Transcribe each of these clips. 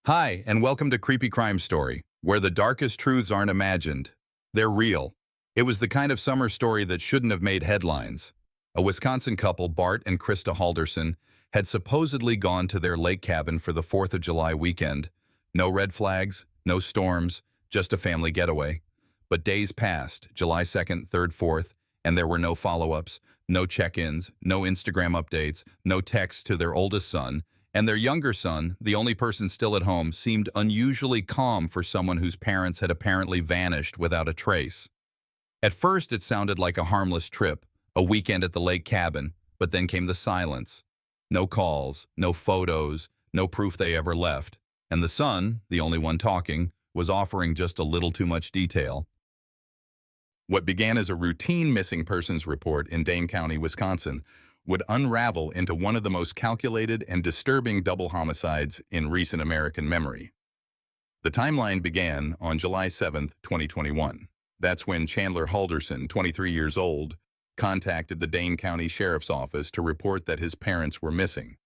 Hi, and welcome to Creepy Crime Story, where the darkest truths aren't imagined. They're real. It was the kind of summer story that shouldn't have made headlines. A Wisconsin couple, Bart and Krista Halderson, had supposedly gone to their lake cabin for the 4th of July weekend. No red flags, no storms, just a family getaway. But days passed, July 2nd, 3rd, 4th, and there were no follow-ups, no check-ins, no Instagram updates, no texts to their oldest son, and their younger son, the only person still at home, seemed unusually calm for someone whose parents had apparently vanished without a trace. At first, it sounded like a harmless trip, a weekend at the lake cabin, but then came the silence. No calls, no photos, no proof they ever left. And the son, the only one talking, was offering just a little too much detail. What began as a routine missing persons report in Dane County, Wisconsin, would unravel into one of the most calculated and disturbing double homicides in recent American memory. The timeline began on July 7, 2021. That's when Chandler Halderson, 23 years old, contacted the Dane County Sheriff's Office to report that his parents were missing.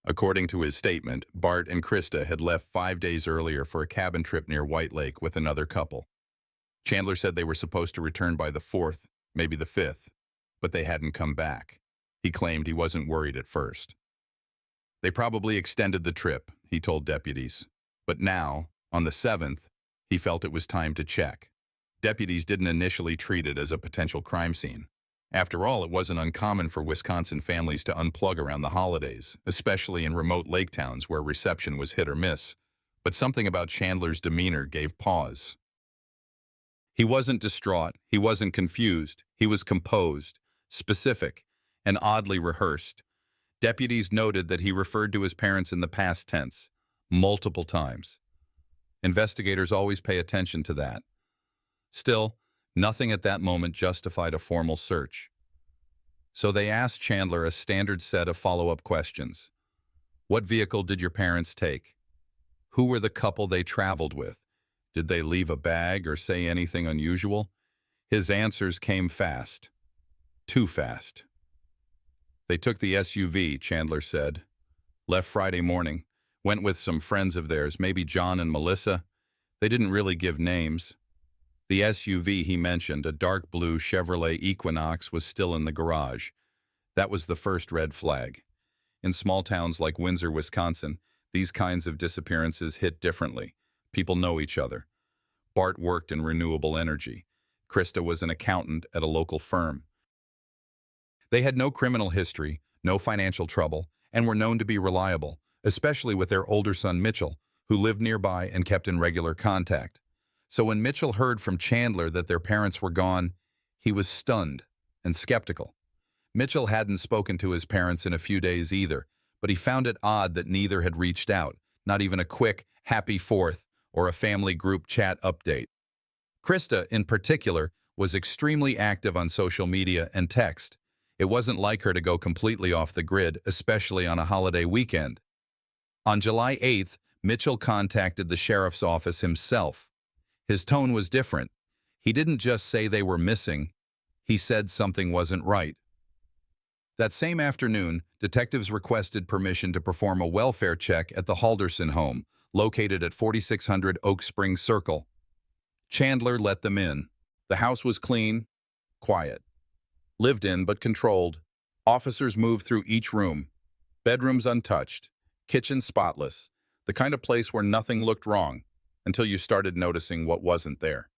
According to his statement, Bart and Krista had left 5 days earlier for a cabin trip near White Lake with another couple. Chandler said they were supposed to return by the 4th, maybe the 5th, but they hadn't come back. He claimed he wasn't worried at first. They probably extended the trip, he told deputies. But now, on the 7th, he felt it was time to check. Deputies didn't initially treat it as a potential crime scene. After all, it wasn't uncommon for Wisconsin families to unplug around the holidays, especially in remote lake towns where reception was hit or miss. But something about Chandler's demeanor gave pause. He wasn't distraught, he wasn't confused, he was composed, specific, and oddly rehearsed. Deputies noted that he referred to his parents in the past tense, multiple times. Investigators always pay attention to that. Still, nothing at that moment justified a formal search. So they asked Chandler a standard set of follow-up questions. What vehicle did your parents take? Who were the couple they traveled with? Did they leave a bag or say anything unusual? His answers came fast. Too fast. They took the SUV, Chandler said. Left Friday morning. Went with some friends of theirs, maybe John and Melissa. They didn't really give names. The SUV he mentioned, a dark blue Chevrolet Equinox, was still in the garage. That was the first red flag. In small towns like Windsor, Wisconsin, these kinds of disappearances hit differently. People know each other. Bart worked in renewable energy. Krista was an accountant at a local firm. They had no criminal history, no financial trouble, and were known to be reliable, especially with their older son Mitchell, who lived nearby and kept in regular contact. So when Mitchell heard from Chandler that their parents were gone, he was stunned and skeptical. Mitchell hadn't spoken to his parents in a few days either, but he found it odd that neither had reached out, not even a quick, happy 4th or a family group chat update. Krista, in particular, was extremely active on social media and text. It wasn't like her to go completely off the grid, especially on a holiday weekend. On July 8th, Mitchell contacted the sheriff's office himself. His tone was different. He didn't just say they were missing. He said something wasn't right. That same afternoon, detectives requested permission to perform a welfare check at the Halderson home, located at 4600 Oak Springs Circle. Chandler let them in. The house was clean, quiet. Lived in but controlled. Officers moved through each room. Bedrooms untouched. Kitchen spotless. The kind of place where nothing looked wrong, until you started noticing what wasn't there.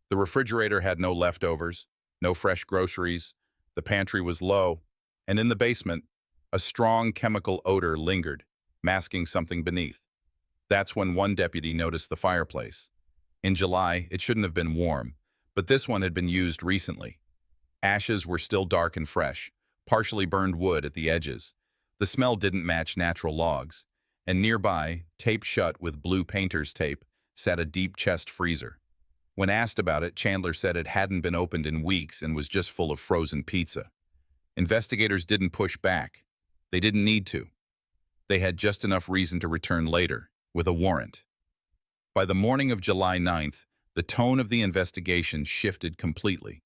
The refrigerator had no leftovers, no fresh groceries. The pantry was low. And in the basement, a strong chemical odor lingered, masking something beneath. That's when one deputy noticed the fireplace. In July, it shouldn't have been warm, but this one had been used recently. Ashes were still dark and fresh, partially burned wood at the edges. The smell didn't match natural logs, and nearby, taped shut with blue painter's tape, sat a deep chest freezer. When asked about it, Chandler said it hadn't been opened in weeks and was just full of frozen pizza. Investigators didn't push back. They didn't need to. They had just enough reason to return later, with a warrant. By the morning of July 9th, the tone of the investigation shifted completely.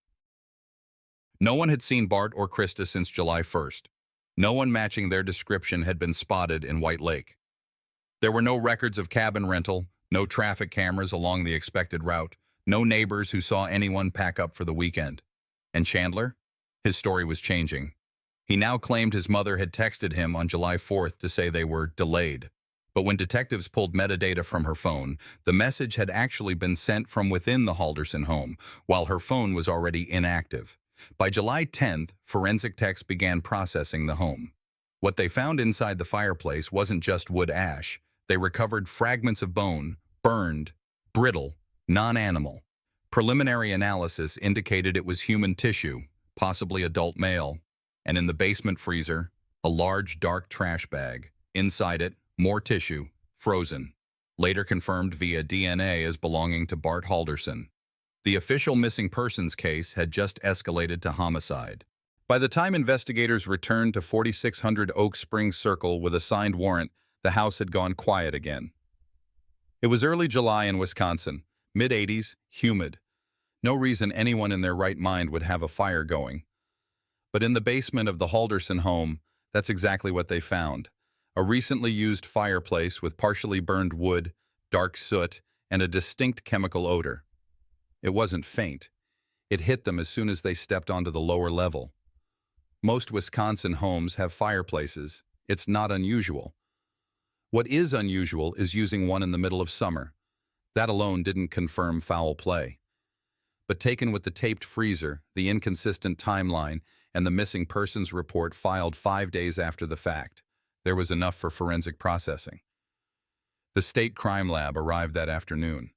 No one had seen Bart or Krista since July 1st. No one matching their description had been spotted in White Lake. There were no records of cabin rental, no traffic cameras along the expected route, no neighbors who saw anyone pack up for the weekend. And Chandler? His story was changing. He now claimed his mother had texted him on July 4th to say they were delayed. But when detectives pulled metadata from her phone, the message had actually been sent from within the Halderson home, while her phone was already inactive. By July 10th, forensic techs began processing the home. What they found inside the fireplace wasn't just wood ash. They recovered fragments of bone, burned, brittle, non-animal. Preliminary analysis indicated it was human tissue, possibly adult male, and in the basement freezer, a large dark trash bag. Inside it, more tissue, frozen, later confirmed via DNA as belonging to Bart Halderson. The official missing persons case had just escalated to homicide. By the time investigators returned to 4600 Oak Springs Circle with a signed warrant, the house had gone quiet again. It was early July in Wisconsin, mid-80s, humid. No reason anyone in their right mind would have a fire going. But in the basement of the Halderson home, that's exactly what they found. A recently used fireplace with partially burned wood, dark soot, and a distinct chemical odor. It wasn't faint. It hit them as soon as they stepped onto the lower level. Most Wisconsin homes have fireplaces. It's not unusual. What is unusual is using one in the middle of summer. That alone didn't confirm foul play. But taken with the taped freezer, the inconsistent timeline, and the missing persons report filed 5 days after the fact, there was enough for forensic processing. The state crime lab arrived that afternoon.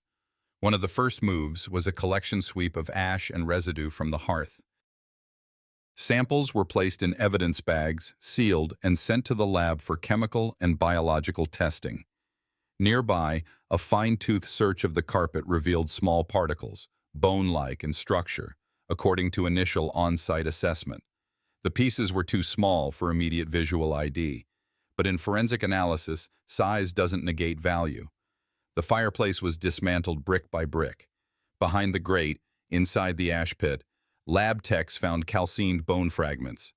One of the first moves was a collection sweep of ash and residue from the hearth. Samples were placed in evidence bags, sealed, and sent to the lab for chemical and biological testing. Nearby, a fine-tooth search of the carpet revealed small particles, bone-like in structure, according to initial on-site assessment. The pieces were too small for immediate visual ID. But in forensic analysis, size doesn't negate value. The fireplace was dismantled brick by brick. Behind the grate, inside the ash pit, lab techs found calcined bone fragments.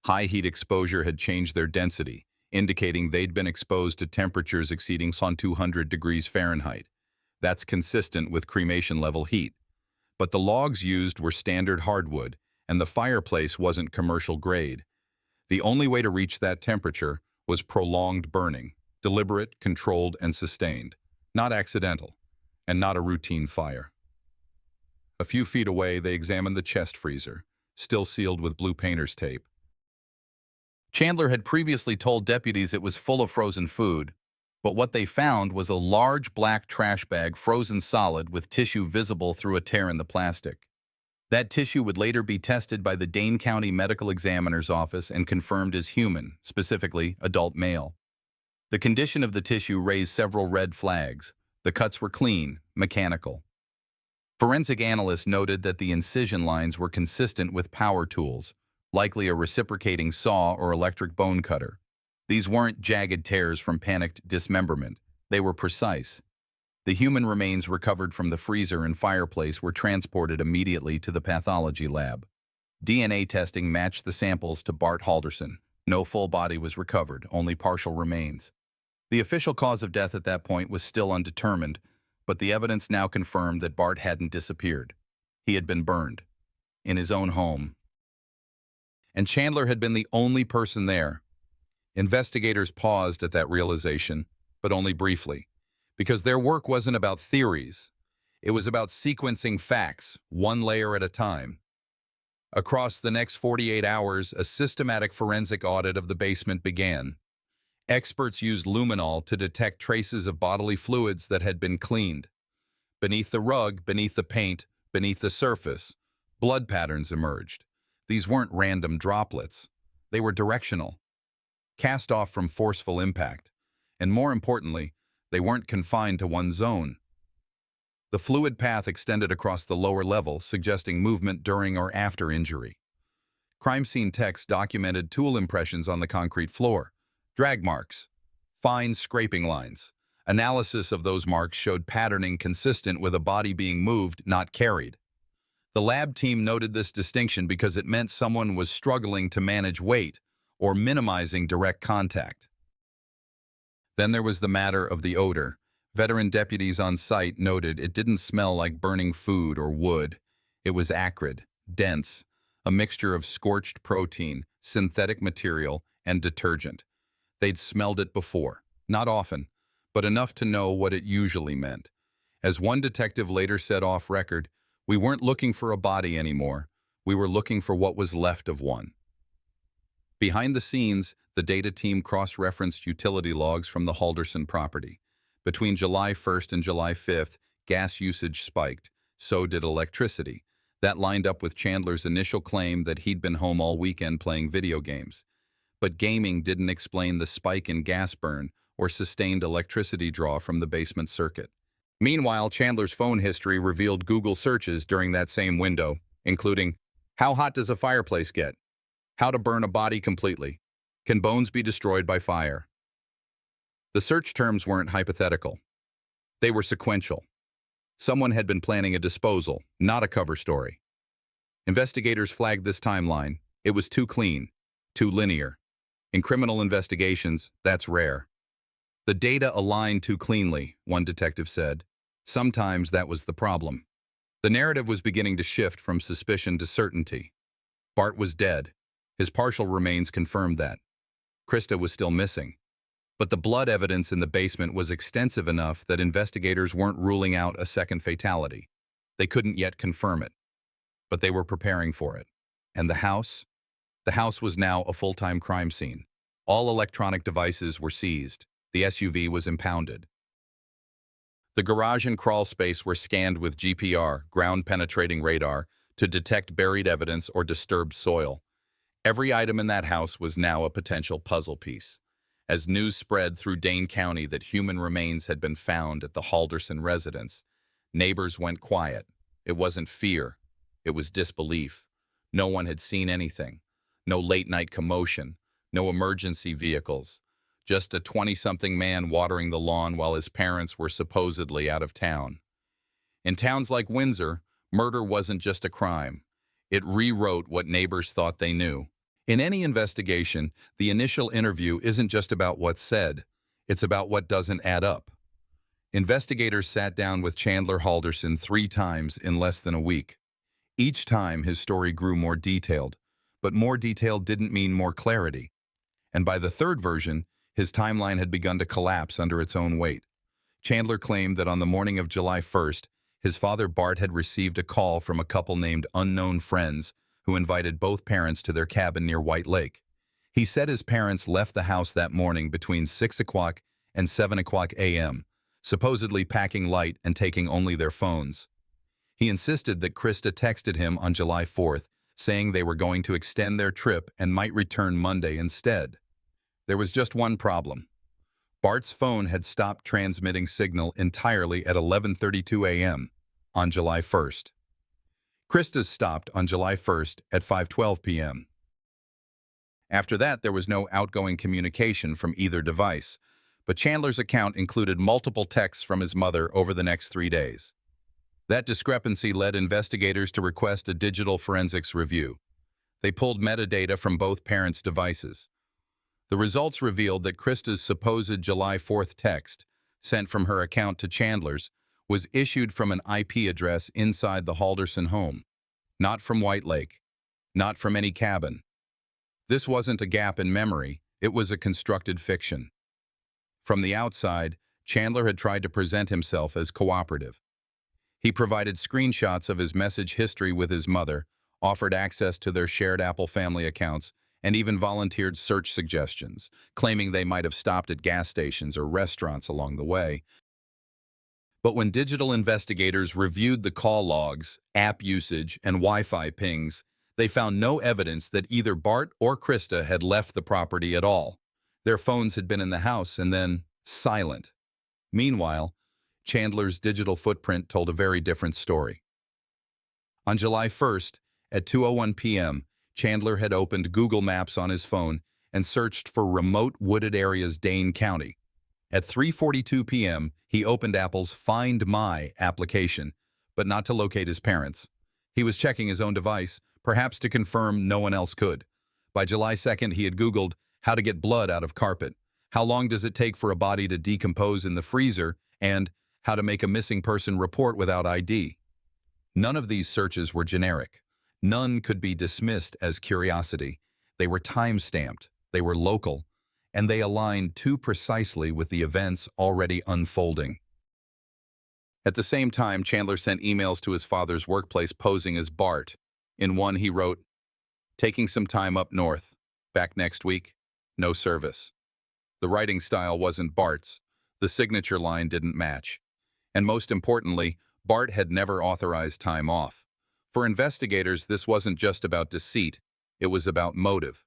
High heat exposure had changed their density, indicating they'd been exposed to temperatures exceeding 200 degrees Fahrenheit. That's consistent with cremation-level heat. But the logs used were standard hardwood, and the fireplace wasn't commercial grade. The only way to reach that temperature was prolonged burning, deliberate, controlled, and sustained, not accidental, and not a routine fire. A few feet away, they examined the chest freezer, still sealed with blue painter's tape. Chandler had previously told deputies it was full of frozen food, but what they found was a large black trash bag frozen solid with tissue visible through a tear in the plastic. That tissue would later be tested by the Dane County Medical Examiner's Office and confirmed as human, specifically adult male. The condition of the tissue raised several red flags. The cuts were clean, mechanical. Forensic analysts noted that the incision lines were consistent with power tools, likely a reciprocating saw or electric bone cutter. These weren't jagged tears from panicked dismemberment. They were precise. The human remains recovered from the freezer and fireplace were transported immediately to the pathology lab. DNA testing matched the samples to Bart Halderson. No full body was recovered, only partial remains. The official cause of death at that point was still undetermined, but the evidence now confirmed that Bart hadn't disappeared. He had been burned, in his own home. And Chandler had been the only person there. Investigators paused at that realization, but only briefly, because their work wasn't about theories. It was about sequencing facts, one layer at a time. Across the next 48 hours, a systematic forensic audit of the basement began. Experts used luminol to detect traces of bodily fluids that had been cleaned. Beneath the rug, beneath the paint, beneath the surface, blood patterns emerged. These weren't random droplets. They were directional, cast off from forceful impact. And more importantly, they weren't confined to one zone. The fluid path extended across the lower level, suggesting movement during or after injury. Crime scene techs documented tool impressions on the concrete floor, drag marks, fine scraping lines. Analysis of those marks showed patterning consistent with a body being moved, not carried. The lab team noted this distinction because it meant someone was struggling to manage weight or minimizing direct contact. Then there was the matter of the odor. Veteran deputies on site noted it didn't smell like burning food or wood. It was acrid, dense, a mixture of scorched protein, synthetic material, and detergent. They'd smelled it before, not often, but enough to know what it usually meant. As one detective later said off record, "We weren't looking for a body anymore. We were looking for what was left of one." Behind the scenes, the data team cross-referenced utility logs from the Halderson property. Between July 1st and July 5th, gas usage spiked. So did electricity. That lined up with Chandler's initial claim that he'd been home all weekend playing video games. But gaming didn't explain the spike in gas burn or sustained electricity draw from the basement circuit. Meanwhile, Chandler's phone history revealed Google searches during that same window, including, "How hot does a fireplace get? How to burn a body completely? Can bones be destroyed by fire?" The search terms weren't hypothetical. They were sequential. Someone had been planning a disposal, not a cover story. Investigators flagged this timeline. It was too clean, too linear. In criminal investigations, that's rare. The data aligned too cleanly, one detective said. Sometimes that was the problem. The narrative was beginning to shift from suspicion to certainty. Bart was dead. His partial remains confirmed that. Krista was still missing. But the blood evidence in the basement was extensive enough that investigators weren't ruling out a second fatality. They couldn't yet confirm it. But they were preparing for it. And the house? The house was now a full-time crime scene. All electronic devices were seized. The SUV was impounded. The garage and crawl space were scanned with GPR, ground-penetrating radar, to detect buried evidence or disturbed soil. Every item in that house was now a potential puzzle piece. As news spread through Dane County that human remains had been found at the Halderson residence, neighbors went quiet. It wasn't fear. It was disbelief. No one had seen anything. No late-night commotion. No emergency vehicles. Just a 20-something man watering the lawn while his parents were supposedly out of town. In towns like Windsor, murder wasn't just a crime. It rewrote what neighbors thought they knew. In any investigation, the initial interview isn't just about what's said. It's about what doesn't add up. Investigators sat down with Chandler Halderson 3 times in less than a week. Each time, his story grew more detailed. But more detail didn't mean more clarity. And by the third version, his timeline had begun to collapse under its own weight. Chandler claimed that on the morning of July 1st, his father Bart had received a call from a couple named Unknown Friends who invited both parents to their cabin near White Lake. He said his parents left the house that morning between 6 o'clock and 7 o'clock a.m., supposedly packing light and taking only their phones. He insisted that Krista texted him on July 4th, saying they were going to extend their trip and might return Monday instead. There was just one problem. Bart's phone had stopped transmitting signal entirely at 11:32 a.m. on July 1st. Krista's stopped on July 1st at 5:12 p.m. After that, there was no outgoing communication from either device, but Chandler's account included multiple texts from his mother over the next 3 days. That discrepancy led investigators to request a digital forensics review. They pulled metadata from both parents' devices. The results revealed that Krista's supposed July 4th text, sent from her account to Chandler's, was issued from an IP address inside the Halderson home, not from White Lake, not from any cabin. This wasn't a gap in memory, it was a constructed fiction. From the outside, Chandler had tried to present himself as cooperative. He provided screenshots of his message history with his mother, offered access to their shared Apple family accounts, and even volunteered search suggestions, claiming they might have stopped at gas stations or restaurants along the way. But when digital investigators reviewed the call logs, app usage, and Wi-Fi pings, they found no evidence that either Bart or Krista had left the property at all. Their phones had been in the house and then silent. Meanwhile, Chandler's digital footprint told a very different story. On July 1st, at 2:01 p.m., Chandler had opened Google Maps on his phone and searched for remote wooded areas Dane County. At 3:42 p.m., he opened Apple's Find My application, but not to locate his parents. He was checking his own device, perhaps to confirm no one else could. By July 2nd, he had Googled how to get blood out of carpet, How long does it take for a body to decompose in the freezer, and how to make a missing person report without ID. None of these searches were generic. None could be dismissed as curiosity. They were time-stamped, they were local, and they aligned too precisely with the events already unfolding. At the same time, Chandler sent emails to his father's workplace posing as Bart. In one, he wrote, "Taking some time up north. Back next week. No service." The writing style wasn't Bart's. The signature line didn't match. And most importantly, Bart had never authorized time off. For investigators, this wasn't just about deceit. It was about motive.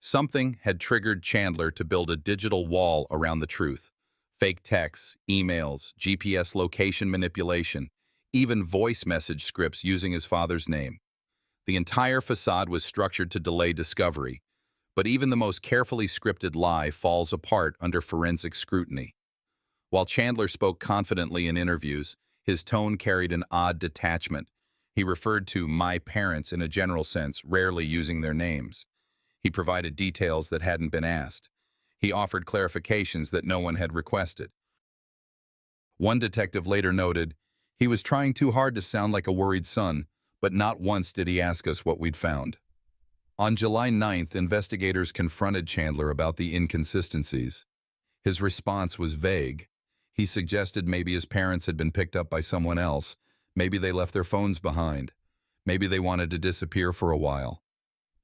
Something had triggered Chandler to build a digital wall around the truth. Fake texts, emails, GPS location manipulation, even voice message scripts using his father's name. The entire facade was structured to delay discovery. But even the most carefully scripted lie falls apart under forensic scrutiny. While Chandler spoke confidently in interviews, his tone carried an odd detachment. He referred to "my parents" in a general sense, rarely using their names. He provided details that hadn't been asked. He offered clarifications that no one had requested. One detective later noted, "He was trying too hard to sound like a worried son, but not once did he ask us what we'd found." On July 9th, investigators confronted Chandler about the inconsistencies. His response was vague. He suggested maybe his parents had been picked up by someone else, maybe they left their phones behind, maybe they wanted to disappear for a while.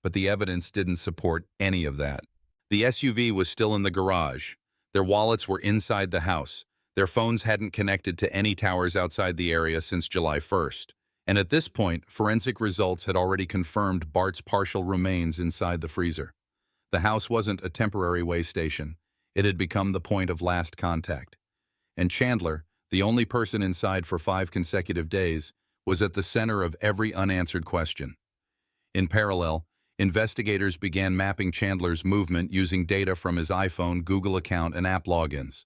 But the evidence didn't support any of that. The SUV was still in the garage. Their wallets were inside the house. Their phones hadn't connected to any towers outside the area since July 1st. And at this point, forensic results had already confirmed Bart's partial remains inside the freezer. The house wasn't a temporary way station. It had become the point of last contact. And Chandler, the only person inside for 5 consecutive days, was at the center of every unanswered question. In parallel, investigators began mapping Chandler's movement using data from his iPhone, Google account, and app logins.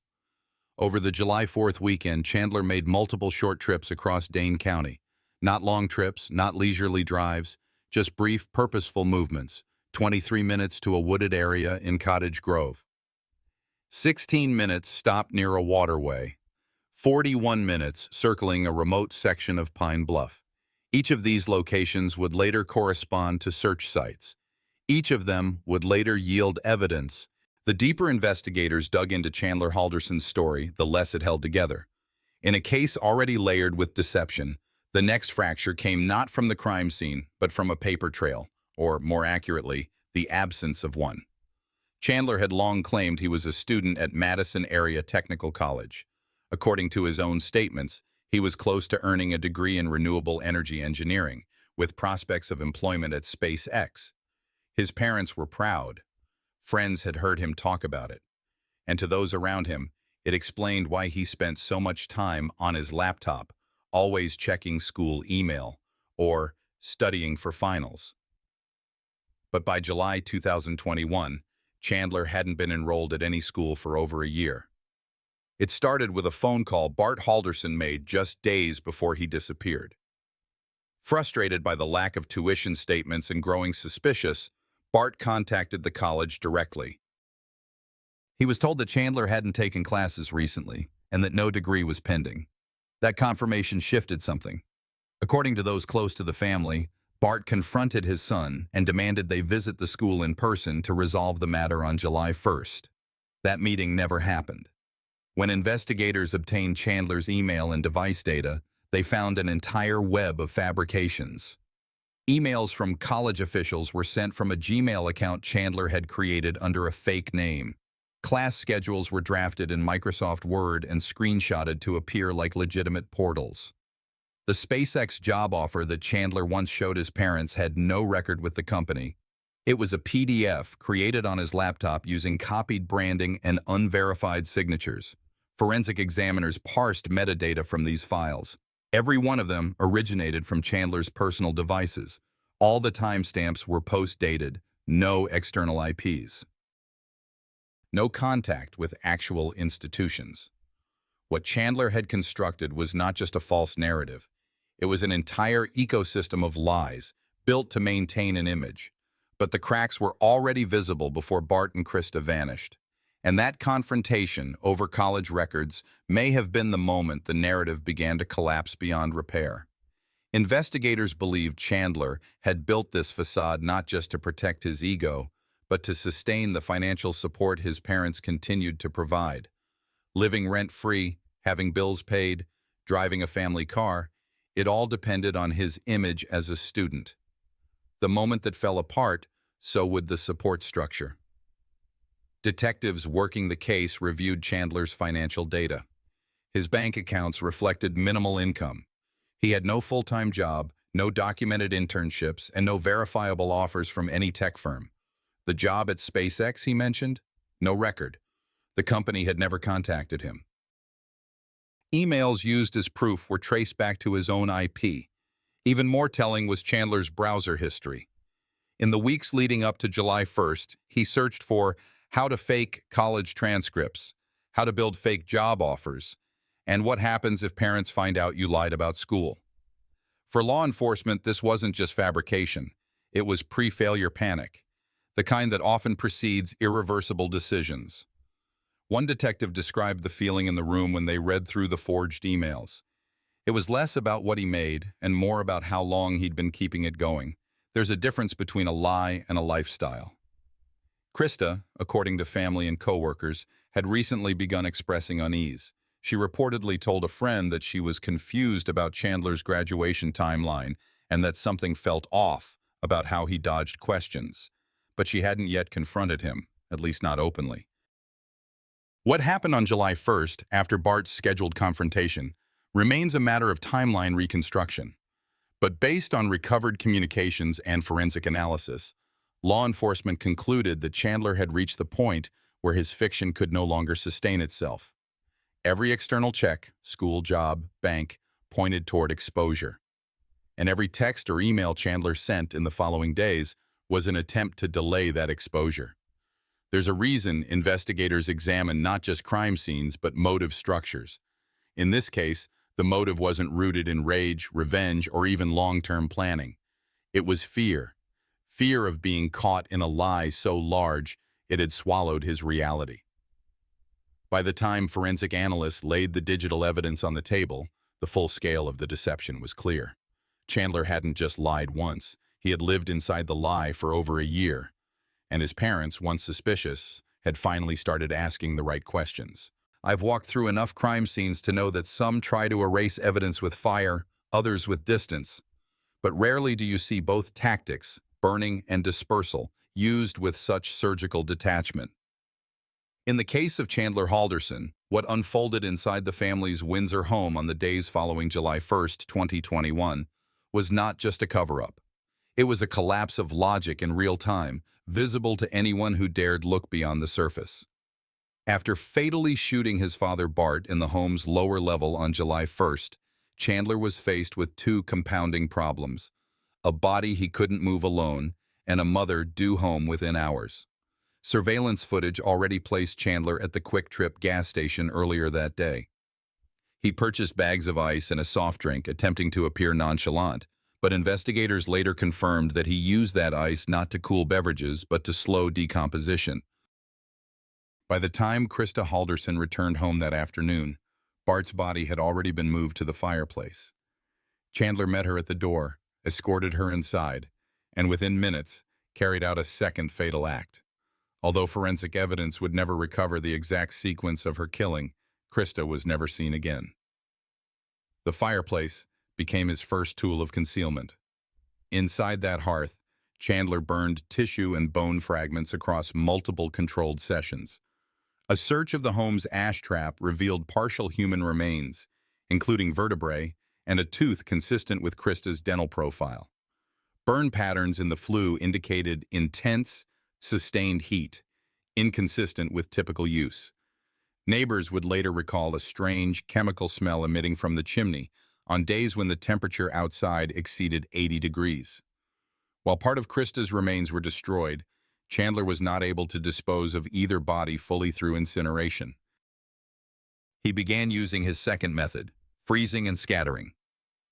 Over the July 4th weekend, Chandler made multiple short trips across Dane County. Not long trips, not leisurely drives, just brief, purposeful movements. 23 minutes to a wooded area in Cottage Grove. 16 minutes stopped near a waterway. 41 minutes circling a remote section of Pine Bluff. Each of these locations would later correspond to search sites. Each of them would later yield evidence. The deeper investigators dug into Chandler Halderson's story, the less it held together. In a case already layered with deception, the next fracture came not from the crime scene, but from a paper trail, or more accurately, the absence of one. Chandler had long claimed he was a student at Madison Area Technical College. According to his own statements, he was close to earning a degree in renewable energy engineering, with prospects of employment at SpaceX. His parents were proud. Friends had heard him talk about it. And to those around him, it explained why he spent so much time on his laptop, always checking school email, or studying for finals. But by July 2021, Chandler hadn't been enrolled at any school for over a year. It started with a phone call Bart Halderson made just days before he disappeared. Frustrated by the lack of tuition statements and growing suspicious, Bart contacted the college directly. He was told that Chandler hadn't taken classes recently and that no degree was pending. That confirmation shifted something. According to those close to the family, Bart confronted his son and demanded they visit the school in person to resolve the matter on July 1st. That meeting never happened. When investigators obtained Chandler's email and device data, they found an entire web of fabrications. Emails from college officials were sent from a Gmail account Chandler had created under a fake name. Class schedules were drafted in Microsoft Word and screenshotted to appear like legitimate portals. The SpaceX job offer that Chandler once showed his parents had no record with the company. It was a PDF created on his laptop using copied branding and unverified signatures. Forensic examiners parsed metadata from these files. Every one of them originated from Chandler's personal devices. All the timestamps were post-dated, no external IPs. No contact with actual institutions. What Chandler had constructed was not just a false narrative. It was an entire ecosystem of lies, built to maintain an image. But the cracks were already visible before Bart and Krista vanished. And that confrontation over college records may have been the moment the narrative began to collapse beyond repair. Investigators believed Chandler had built this facade not just to protect his ego, but to sustain the financial support his parents continued to provide. Living rent-free, having bills paid, driving a family car, it all depended on his image as a student. The moment that fell apart, so would the support structure. Detectives working the case reviewed Chandler's financial data. His bank accounts reflected minimal income. He had no full-time job, no documented internships, and no verifiable offers from any tech firm. The job at SpaceX, he mentioned? No record. The company had never contacted him. Emails used as proof were traced back to his own IP. Even more telling was Chandler's browser history. In the weeks leading up to July 1st, he searched for how to fake college transcripts, how to build fake job offers, and what happens if parents find out you lied about school. For law enforcement, this wasn't just fabrication. It was pre-failure panic, the kind that often precedes irreversible decisions. One detective described the feeling in the room when they read through the forged emails. It was less about what he made and more about how long he'd been keeping it going. There's a difference between a lie and a lifestyle. Krista, according to family and coworkers, had recently begun expressing unease. She reportedly told a friend that she was confused about Chandler's graduation timeline and that something felt off about how he dodged questions. But she hadn't yet confronted him, at least not openly. What happened on July 1st, after Bart's scheduled confrontation, remains a matter of timeline reconstruction. But based on recovered communications and forensic analysis, law enforcement concluded that Chandler had reached the point where his fiction could no longer sustain itself. Every external check, school, job, bank, pointed toward exposure. And every text or email Chandler sent in the following days was an attempt to delay that exposure. There's a reason investigators examine not just crime scenes, but motive structures. In this case, the motive wasn't rooted in rage, revenge, or even long-term planning. It was fear. Fear of being caught in a lie so large it had swallowed his reality. By the time forensic analysts laid the digital evidence on the table, the full scale of the deception was clear. Chandler hadn't just lied once. He had lived inside the lie for over a year. And his parents, once suspicious, had finally started asking the right questions. I've walked through enough crime scenes to know that some try to erase evidence with fire, others with distance. But rarely do you see both tactics, burning and dispersal, used with such surgical detachment. In the case of Chandler Halderson, what unfolded inside the family's Windsor home on the days following July 1st, 2021, was not just a cover-up. It was a collapse of logic in real time, visible to anyone who dared look beyond the surface. After fatally shooting his father Bart in the home's lower level on July 1st, Chandler was faced with two compounding problems: a body he couldn't move alone, and a mother due home within hours. Surveillance footage already placed Chandler at the Quick Trip gas station earlier that day. He purchased bags of ice and a soft drink, attempting to appear nonchalant, but investigators later confirmed that he used that ice not to cool beverages, but to slow decomposition. By the time Krista Halderson returned home that afternoon, Bart's body had already been moved to the fireplace. Chandler met her at the door, escorted her inside, and within minutes, carried out a second fatal act. Although forensic evidence would never recover the exact sequence of her killing, Krista was never seen again. The fireplace became his first tool of concealment. Inside that hearth, Chandler burned tissue and bone fragments across multiple controlled sessions. A search of the home's ash trap revealed partial human remains, including vertebrae and a tooth consistent with Krista's dental profile. Burn patterns in the flue indicated intense, sustained heat, inconsistent with typical use. Neighbors would later recall a strange chemical smell emitting from the chimney on days when the temperature outside exceeded 80 degrees. While part of Krista's remains were destroyed, Chandler was not able to dispose of either body fully through incineration. He began using his second method, freezing and scattering.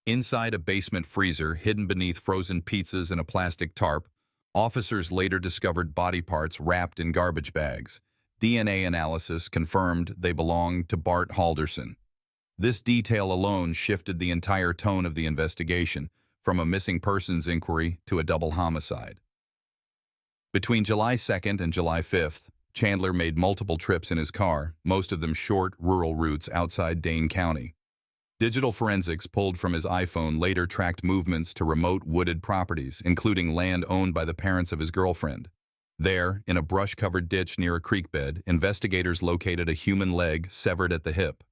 Inside a basement freezer hidden beneath frozen pizzas and a plastic tarp, officers later discovered body parts wrapped in garbage bags, DNA analysis confirmed they belonged to Bart Halderson. This detail alone shifted the entire tone of the investigation, from a missing persons inquiry to a double homicide. Between July 2nd and July 5th, Chandler made multiple trips in his car, most of them short, rural routes outside Dane County. Digital forensics pulled from his iPhone later tracked movements to remote wooded properties, including land owned by the parents of his girlfriend. There, in a brush-covered ditch near a creek bed, investigators located a human leg severed at the hip.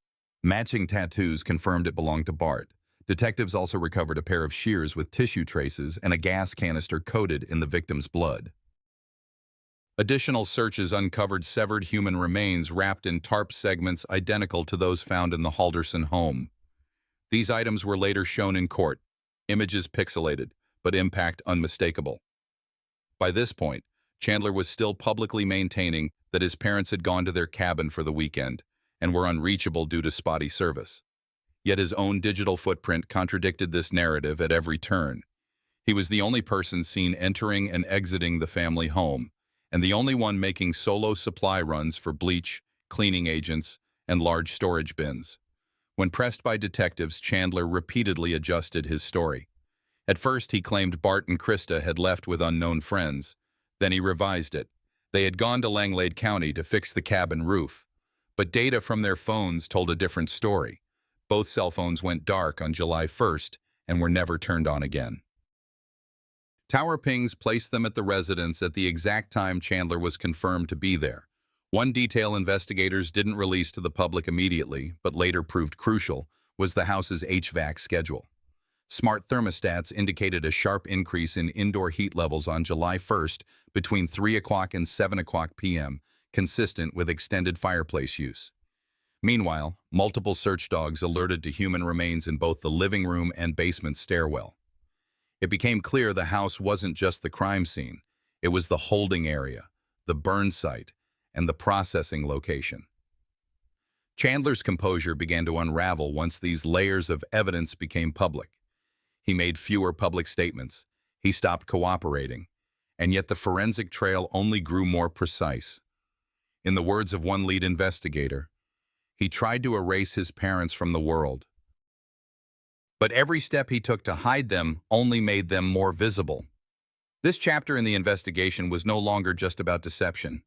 Matching tattoos confirmed it belonged to Bart. Detectives also recovered a pair of shears with tissue traces and a gas canister coated in the victim's blood. Additional searches uncovered severed human remains wrapped in tarp segments identical to those found in the Halderson home. These items were later shown in court, images pixelated, but impact unmistakable. By this point, Chandler was still publicly maintaining that his parents had gone to their cabin for the weekend and were unreachable due to spotty service. Yet his own digital footprint contradicted this narrative at every turn. He was the only person seen entering and exiting the family home, and the only one making solo supply runs for bleach, cleaning agents, and large storage bins. When pressed by detectives, Chandler repeatedly adjusted his story. At first, he claimed Bart and Krista had left with unknown friends. Then he revised it. They had gone to Langlade County to fix the cabin roof. But data from their phones told a different story. Both cell phones went dark on July 1st and were never turned on again. Tower pings placed them at the residence at the exact time Chandler was confirmed to be there. One detail investigators didn't release to the public immediately, but later proved crucial, was the house's HVAC schedule. Smart thermostats indicated a sharp increase in indoor heat levels on July 1st between 3 o'clock and 7 o'clock p.m., consistent with extended fireplace use. Meanwhile, multiple search dogs alerted to human remains in both the living room and basement stairwell. It became clear the house wasn't just the crime scene. It was the holding area, the burn site, and the processing location. Chandler's composure began to unravel once these layers of evidence became public. He made fewer public statements. He stopped cooperating. And yet the forensic trail only grew more precise. In the words of one lead investigator, he tried to erase his parents from the world. But every step he took to hide them only made them more visible. This chapter in the investigation was no longer just about deception.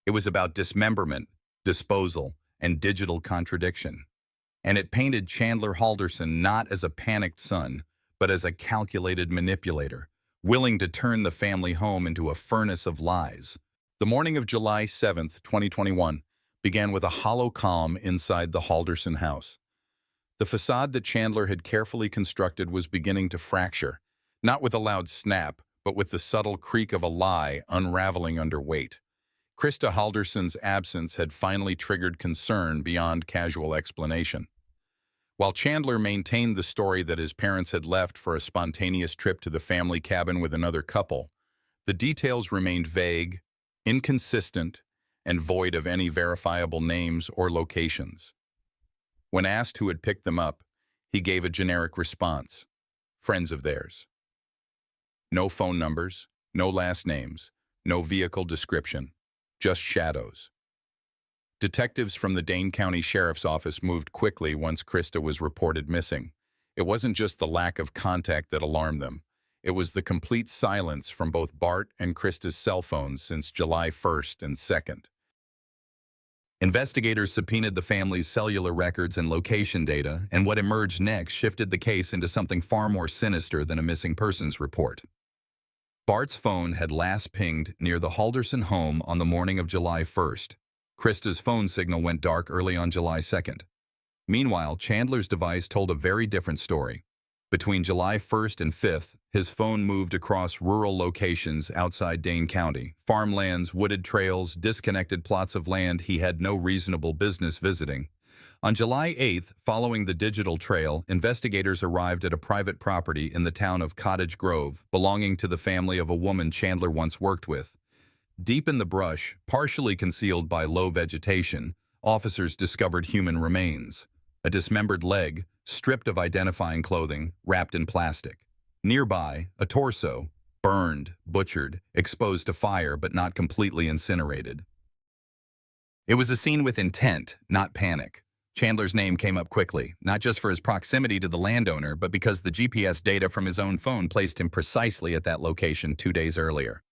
It was about dismemberment, disposal, and digital contradiction. And it painted Chandler Halderson not as a panicked son, but as a calculated manipulator, willing to turn the family home into a furnace of lies. The morning of July 7th, 2021, began with a hollow calm inside the Halderson house. The facade that Chandler had carefully constructed was beginning to fracture, not with a loud snap, but with the subtle creak of a lie unraveling under weight. Krista Halderson's absence had finally triggered concern beyond casual explanation. While Chandler maintained the story that his parents had left for a spontaneous trip to the family cabin with another couple, the details remained vague, inconsistent, and void of any verifiable names or locations. When asked who had picked them up, he gave a generic response: friends of theirs. No phone numbers, no last names, no vehicle description, just shadows. Detectives from the Dane County Sheriff's Office moved quickly once Krista was reported missing. It wasn't just the lack of contact that alarmed them. It was the complete silence from both Bart and Krista's cell phones since July 1st and 2nd. Investigators subpoenaed the family's cellular records and location data, and what emerged next shifted the case into something far more sinister than a missing persons report. Bart's phone had last pinged near the Halderson home on the morning of July 1st. Krista's phone signal went dark early on July 2nd. Meanwhile, Chandler's device told a very different story. Between July 1st and 5th, his phone moved across rural locations outside Dane County, farmlands, wooded trails, disconnected plots of land he had no reasonable business visiting. On July 8th, following the digital trail, investigators arrived at a private property in the town of Cottage Grove, belonging to the family of a woman Chandler once worked with. Deep in the brush, partially concealed by low vegetation, officers discovered human remains. A dismembered leg, stripped of identifying clothing, wrapped in plastic. Nearby, a torso, burned, butchered, exposed to fire but not completely incinerated. It was a scene with intent, not panic. Chandler's name came up quickly, not just for his proximity to the landowner, but because the GPS data from his own phone placed him precisely at that location 2 days earlier.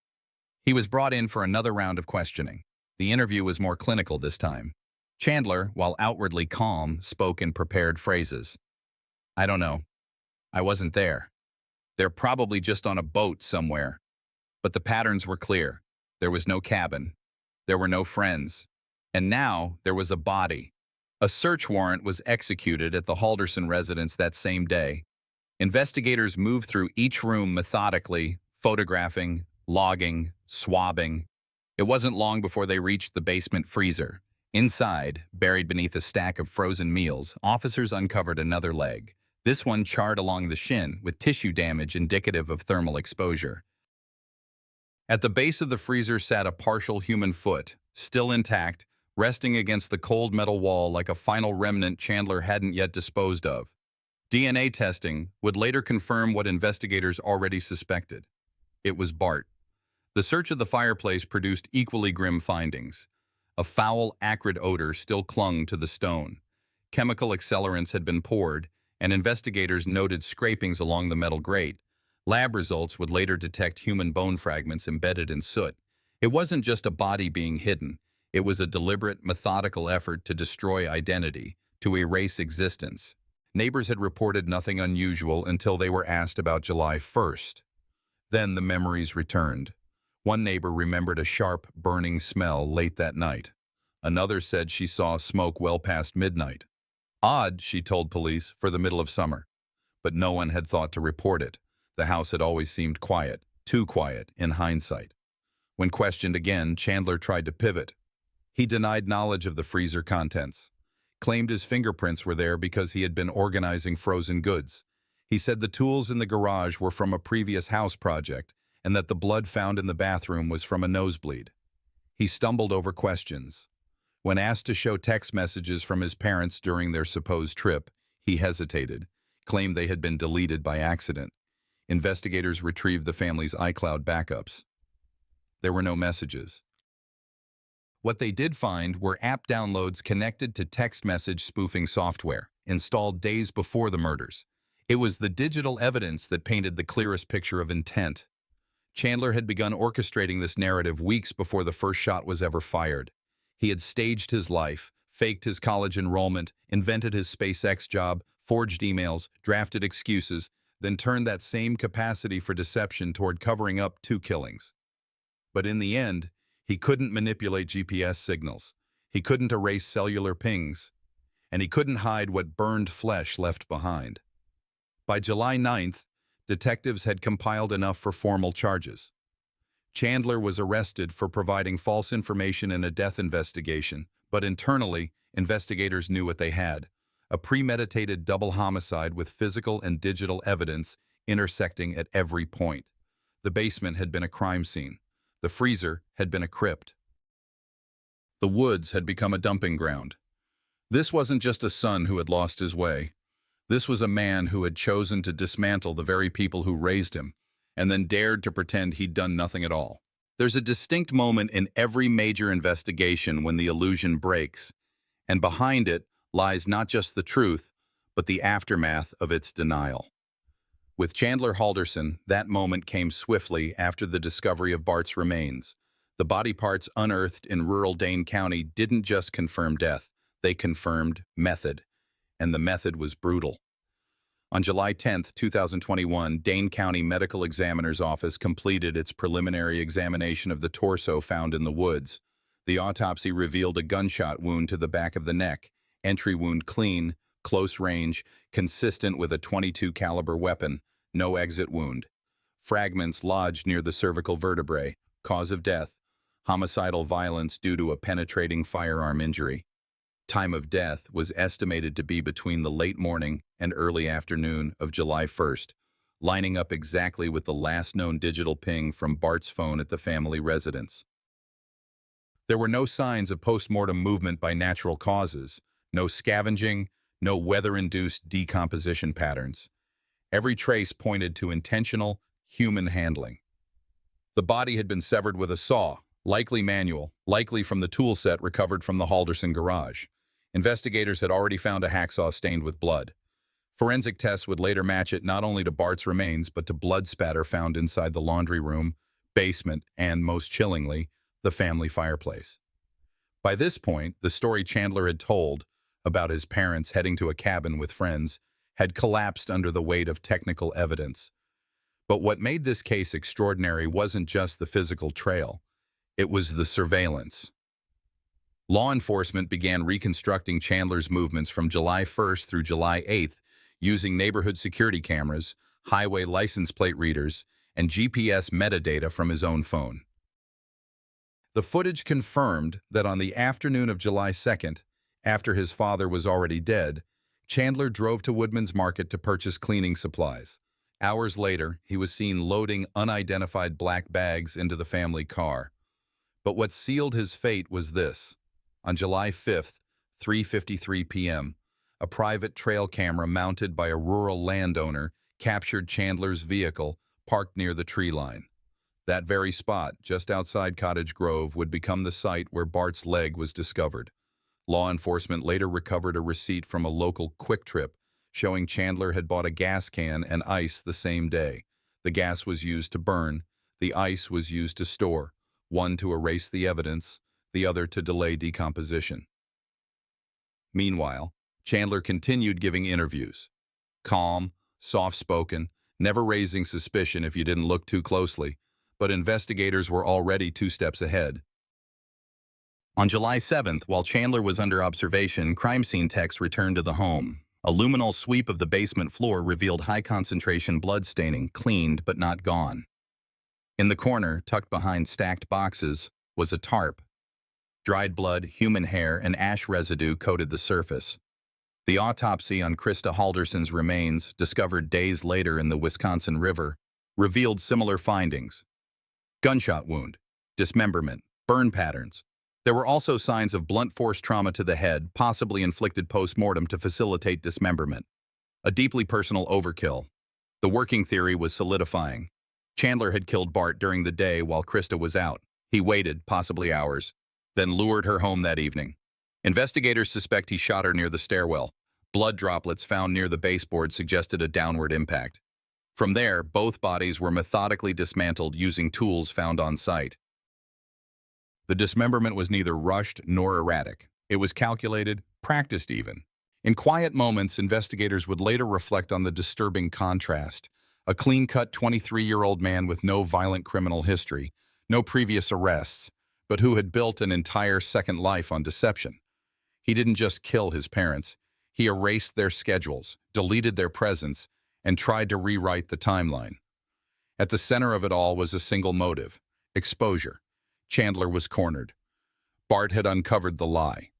He was brought in for another round of questioning. The interview was more clinical this time. Chandler, while outwardly calm, spoke in prepared phrases. "I don't know. I wasn't there. They're probably just on a boat somewhere." But the patterns were clear. There was no cabin. There were no friends. And now there was a body. A search warrant was executed at the Halderson residence that same day. Investigators moved through each room methodically, photographing, logging, swabbing. It wasn't long before they reached the basement freezer. Inside, buried beneath a stack of frozen meals, officers uncovered another leg. This one charred along the shin, with tissue damage indicative of thermal exposure. At the base of the freezer sat a partial human foot, still intact, resting against the cold metal wall like a final remnant Chandler hadn't yet disposed of. DNA testing would later confirm what investigators already suspected. It was Bart. The search of the fireplace produced equally grim findings. A foul, acrid odor still clung to the stone. Chemical accelerants had been poured, and investigators noted scrapings along the metal grate. Lab results would later detect human bone fragments embedded in soot. It wasn't just a body being hidden. It was a deliberate, methodical effort to destroy identity, to erase existence. Neighbors had reported nothing unusual until they were asked about July 1st. Then the memories returned. One neighbor remembered a sharp, burning smell late that night. Another said she saw smoke well past midnight. Odd, she told police, for the middle of summer. But no one had thought to report it. The house had always seemed quiet, too quiet, in hindsight. When questioned again, Chandler tried to pivot. He denied knowledge of the freezer contents, claimed his fingerprints were there because he had been organizing frozen goods. He said the tools in the garage were from a previous house project and that the blood found in the bathroom was from a nosebleed. He stumbled over questions. When asked to show text messages from his parents during their supposed trip, he hesitated, claimed they had been deleted by accident. Investigators retrieved the family's iCloud backups. There were no messages. What they did find were app downloads connected to text message spoofing software, installed days before the murders. It was the digital evidence that painted the clearest picture of intent. Chandler had begun orchestrating this narrative weeks before the first shot was ever fired. He had staged his life, faked his college enrollment, invented his SpaceX job, forged emails, drafted excuses, then turned that same capacity for deception toward covering up 2 killings. But in the end, he couldn't manipulate GPS signals. He couldn't erase cellular pings. And he couldn't hide what burned flesh left behind. By July 9th, detectives had compiled enough for formal charges. Chandler was arrested for providing false information in a death investigation, but internally, investigators knew what they had: a premeditated double homicide with physical and digital evidence intersecting at every point. The basement had been a crime scene. The freezer had been a crypt. The woods had become a dumping ground. This wasn't just a son who had lost his way. This was a man who had chosen to dismantle the very people who raised him, and then dared to pretend he'd done nothing at all. There's a distinct moment in every major investigation when the illusion breaks, and behind it lies not just the truth, but the aftermath of its denial. With Chandler Halderson, that moment came swiftly after the discovery of Bart's remains. The body parts unearthed in rural Dane County didn't just confirm death, they confirmed method. And the method was brutal. On July 10, 2021, Dane County Medical Examiner's Office completed its preliminary examination of the torso found in the woods. The autopsy revealed a gunshot wound to the back of the neck, entry wound clean, close range, consistent with a .22 caliber weapon, no exit wound. Fragments lodged near the cervical vertebrae, cause of death, homicidal violence due to a penetrating firearm injury. Time of death was estimated to be between the late morning and early afternoon of July 1st, lining up exactly with the last known digital ping from Bart's phone at the family residence. There were no signs of post-mortem movement by natural causes, no scavenging, no weather-induced decomposition patterns. Every trace pointed to intentional, human handling. The body had been severed with a saw, Likely manual, likely from the tool set recovered from the Halderson garage. Investigators had already found a hacksaw stained with blood. Forensic tests would later match it not only to Bart's remains, but to blood spatter found inside the laundry room, basement, and, most chillingly, the family fireplace. By this point, the story Chandler had told about his parents heading to a cabin with friends had collapsed under the weight of technical evidence. But what made this case extraordinary wasn't just the physical trail. It was the surveillance. Law enforcement began reconstructing Chandler's movements from July 1st through July 8th using neighborhood security cameras, highway license plate readers, and GPS metadata from his own phone. The footage confirmed that on the afternoon of July 2nd, after his father was already dead, Chandler drove to Woodman's Market to purchase cleaning supplies. Hours later, he was seen loading unidentified black bags into the family car. But what sealed his fate was this. On July 5th, 3:53 p.m., a private trail camera mounted by a rural landowner captured Chandler's vehicle parked near the tree line. That very spot, just outside Cottage Grove, would become the site where Bart's leg was discovered. Law enforcement later recovered a receipt from a local Quick Trip showing Chandler had bought a gas can and ice the same day. The gas was used to burn, the ice was used to store, one to erase the evidence, the other to delay decomposition. Meanwhile, Chandler continued giving interviews. Calm, soft-spoken, never raising suspicion if you didn't look too closely, but investigators were already 2 steps ahead. On July 7th, while Chandler was under observation, crime scene techs returned to the home. A luminal sweep of the basement floor revealed high-concentration blood staining, cleaned but not gone. In the corner, tucked behind stacked boxes, was a tarp. Dried blood, human hair, and ash residue coated the surface. The autopsy on Krista Halderson's remains, discovered days later in the Wisconsin River, revealed similar findings. Gunshot wound, dismemberment, burn patterns. There were also signs of blunt force trauma to the head, possibly inflicted post-mortem to facilitate dismemberment. A deeply personal overkill. The working theory was solidifying. Chandler had killed Bart during the day while Krista was out. He waited, possibly hours, then lured her home that evening. Investigators suspect he shot her near the stairwell. Blood droplets found near the baseboard suggested a downward impact. From there, both bodies were methodically dismantled using tools found on site. The dismemberment was neither rushed nor erratic. It was calculated, practiced even. In quiet moments, investigators would later reflect on the disturbing contrast. A clean-cut 23-year-old man with no violent criminal history, no previous arrests, but who had built an entire second life on deception. He didn't just kill his parents. He erased their schedules, deleted their presence, and tried to rewrite the timeline. At the center of it all was a single motive: exposure. Chandler was cornered. Bart had uncovered the lie.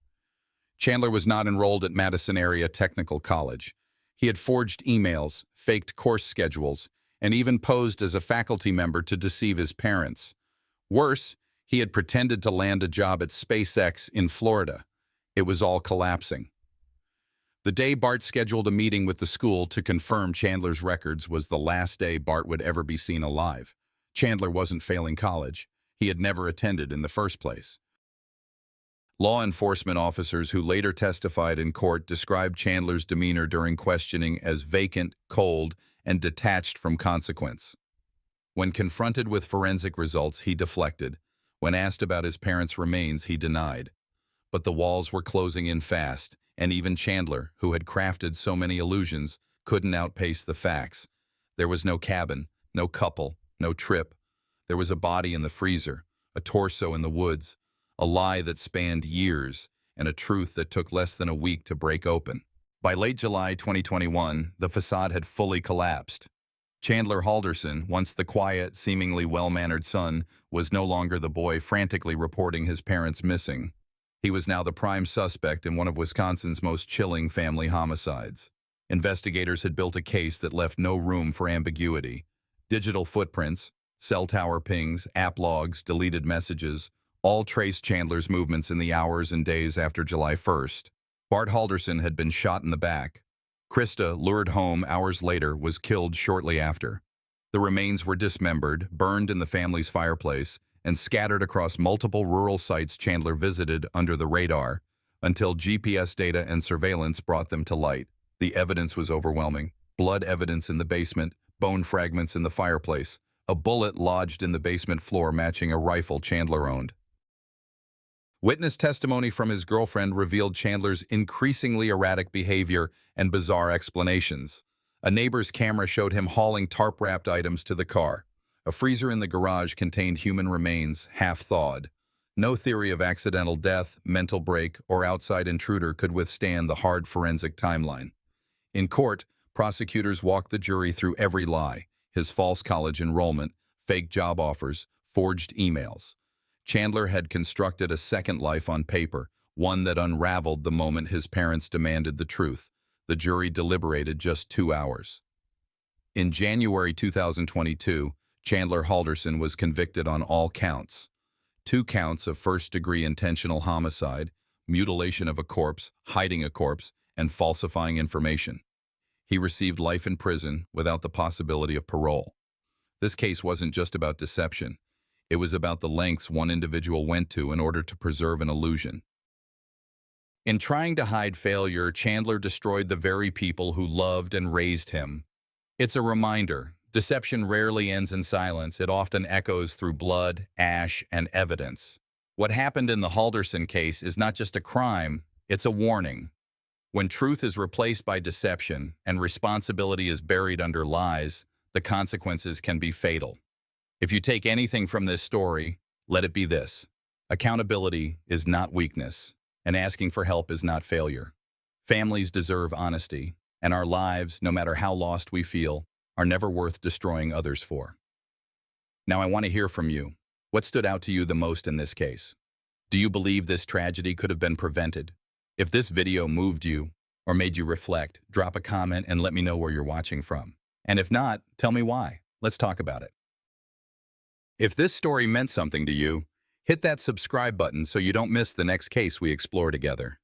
Chandler was not enrolled at Madison Area Technical College. He had forged emails, faked course schedules, and even posed as a faculty member to deceive his parents. Worse, he had pretended to land a job at SpaceX in Florida. It was all collapsing. The day Bart scheduled a meeting with the school to confirm Chandler's records was the last day Bart would ever be seen alive. Chandler wasn't failing college. He had never attended in the first place. Law enforcement officers who later testified in court described Chandler's demeanor during questioning as vacant, cold, and detached from consequence. When confronted with forensic results, he deflected. When asked about his parents' remains, he denied. But the walls were closing in fast, and even Chandler, who had crafted so many illusions, couldn't outpace the facts. There was no cabin, no couple, no trip. There was a body in the freezer, a torso in the woods, a lie that spanned years, and a truth that took less than a week to break open. By late July 2021, the facade had fully collapsed. Chandler Halderson, once the quiet, seemingly well-mannered son, was no longer the boy frantically reporting his parents missing. He was now the prime suspect in one of Wisconsin's most chilling family homicides. Investigators had built a case that left no room for ambiguity. Digital footprints, cell tower pings, app logs, deleted messages, all traced Chandler's movements in the hours and days after July 1st. Bart Halderson had been shot in the back. Krista, lured home hours later, was killed shortly after. The remains were dismembered, burned in the family's fireplace, and scattered across multiple rural sites Chandler visited under the radar until GPS data and surveillance brought them to light. The evidence was overwhelming. Blood evidence in the basement, bone fragments in the fireplace, a bullet lodged in the basement floor matching a rifle Chandler owned. Witness testimony from his girlfriend revealed Chandler's increasingly erratic behavior and bizarre explanations. A neighbor's camera showed him hauling tarp-wrapped items to the car. A freezer in the garage contained human remains, half-thawed. No theory of accidental death, mental break, or outside intruder could withstand the hard forensic timeline. In court, prosecutors walked the jury through every lie: his false college enrollment, fake job offers, forged emails. Chandler had constructed a second life on paper, one that unraveled the moment his parents demanded the truth. The jury deliberated just 2 hours. In January 2022, Chandler Halderson was convicted on all counts. 2 counts of first-degree intentional homicide, mutilation of a corpse, hiding a corpse, and falsifying information. He received life in prison without the possibility of parole. This case wasn't just about deception. It was about the lengths one individual went to in order to preserve an illusion. In trying to hide failure, Chandler destroyed the very people who loved and raised him. It's a reminder: deception rarely ends in silence. It often echoes through blood, ash, and evidence. What happened in the Halderson case is not just a crime, it's a warning. When truth is replaced by deception and responsibility is buried under lies, the consequences can be fatal. If you take anything from this story, let it be this: accountability is not weakness, and asking for help is not failure. Families deserve honesty, and our lives, no matter how lost we feel, are never worth destroying others for. Now I want to hear from you. What stood out to you the most in this case? Do you believe this tragedy could have been prevented? If this video moved you or made you reflect, drop a comment and let me know where you're watching from. And if not, tell me why. Let's talk about it. If this story meant something to you, hit that subscribe button so you don't miss the next case we explore together.